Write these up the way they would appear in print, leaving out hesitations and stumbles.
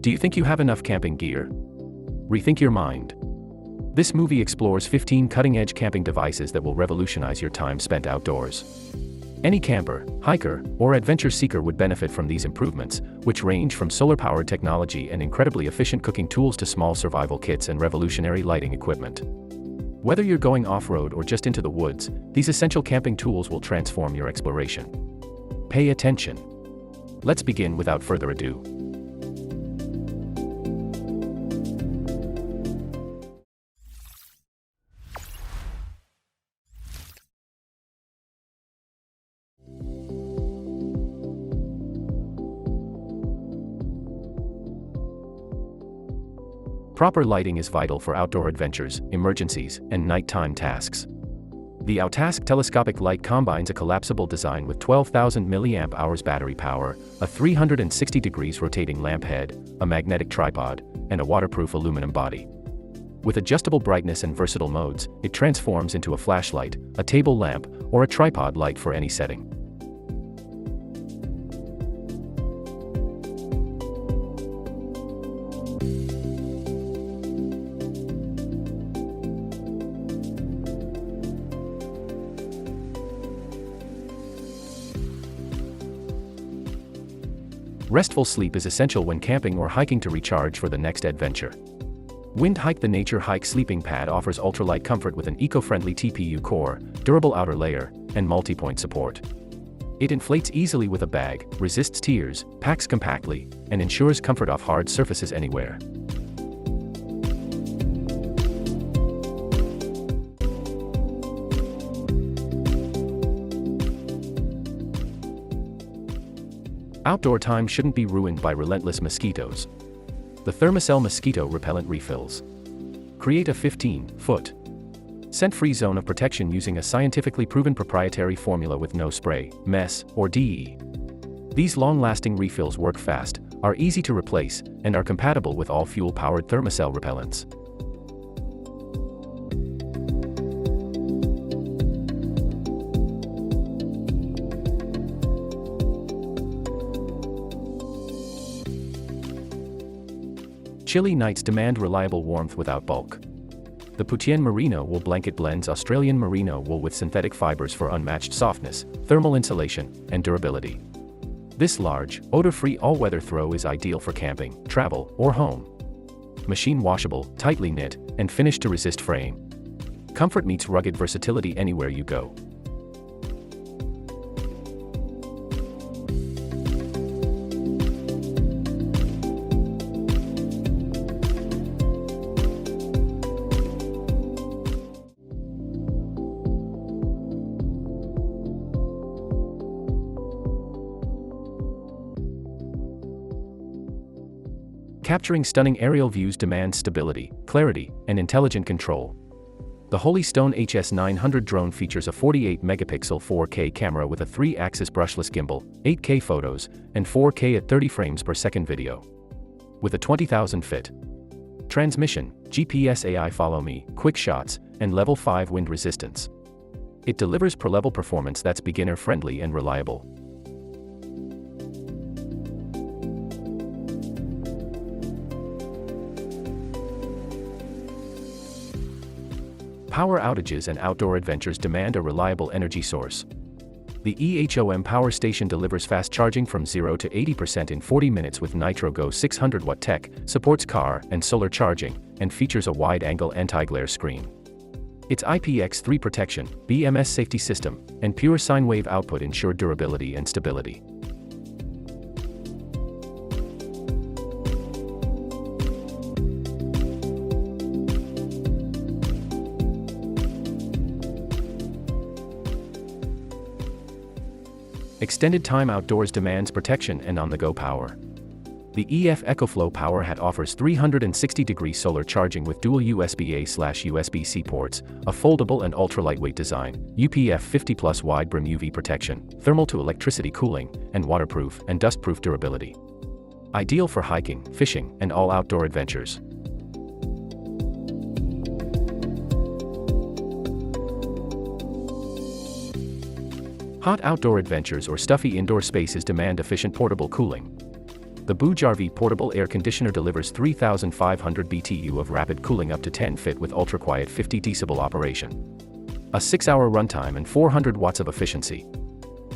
Do you think you have enough camping gear? Rethink your mind. This movie explores 15 cutting-edge camping devices that will revolutionize your time spent outdoors. Any camper, hiker, or adventure seeker would benefit from these improvements, which range from solar-powered technology and incredibly efficient cooking tools to small survival kits and revolutionary lighting equipment. Whether you're going off-road or just into the woods, these essential camping tools will transform your exploration. Pay attention. Let's begin without further ado. Proper lighting is vital for outdoor adventures, emergencies, and nighttime tasks. The Outtask telescopic light combines a collapsible design with 12,000 mAh battery power, a 360 degrees rotating lamp head, a magnetic tripod, and a waterproof aluminum body. With adjustable brightness and versatile modes, it transforms into a flashlight, a table lamp, or a tripod light for any setting. Restful sleep is essential when camping or hiking to recharge for the next adventure. Wind Hike The Nature Hike Sleeping Pad offers ultralight comfort with an eco-friendly TPU core, durable outer layer, and multi-point support. It inflates easily with a bag, resists tears, packs compactly, and ensures comfort off hard surfaces anywhere. Outdoor time shouldn't be ruined by relentless mosquitoes. The Thermacell mosquito repellent refills. Create a 15-foot scent-free zone of protection using a scientifically proven proprietary formula with no spray, mess, or DE. These long-lasting refills work fast, are easy to replace, and are compatible with all fuel-powered Thermacell repellents. Chilly nights demand reliable warmth without bulk. The Putian Merino wool blanket blends Australian merino wool with synthetic fibers for unmatched softness, thermal insulation, and durability. This large, odor-free all-weather throw is ideal for camping, travel, or home. Machine washable, tightly knit, and finished to resist fraying. Comfort meets rugged versatility anywhere you go. Capturing stunning aerial views demands stability, clarity, and intelligent control. The Holy Stone HS900 drone features a 48-megapixel 4K camera with a 3-axis brushless gimbal, 8K photos, and 4K at 30 frames per second video. With a 20,000-fit transmission, GPS AI follow me, quick shots, and level 5 wind resistance. It delivers pro-level performance that's beginner-friendly and reliable. Power outages and outdoor adventures demand a reliable energy source. The EHOM power station delivers fast charging from 0 to 80% in 40 minutes with Nitro Go 600-watt tech, supports car and solar charging, and features a wide-angle anti-glare screen. Its IPX3 protection, BMS safety system, and pure sine wave output ensure durability and stability. Extended time outdoors demands protection and on-the-go power. The EF EcoFlow Power Hat offers 360-degree solar charging with dual USB-A/USB-C ports, a foldable and ultra-lightweight design, UPF 50+ wide brim UV protection, thermal to electricity cooling, and waterproof and dustproof durability. Ideal for hiking, fishing, and all outdoor adventures. Hot outdoor adventures or stuffy indoor spaces demand efficient portable cooling. The Boojarvi portable air conditioner delivers 3,500 BTU of rapid cooling up to 10 fit with ultra-quiet 50 decibel operation. A 6-hour runtime and 400 watts of efficiency.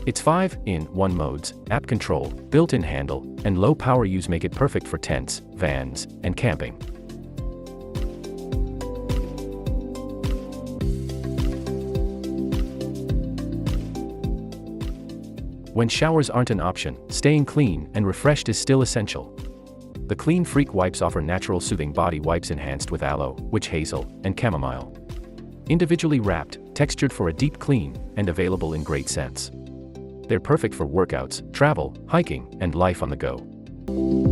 Its 5-in-1 modes, app control, built-in handle, and low power use make it perfect for tents, vans, and camping. When showers aren't an option, staying clean and refreshed is still essential. The Clean Freak wipes offer natural soothing body wipes enhanced with aloe, witch hazel, and chamomile. Individually wrapped, textured for a deep clean, and available in great scents. They're perfect for workouts, travel, hiking, and life on the go.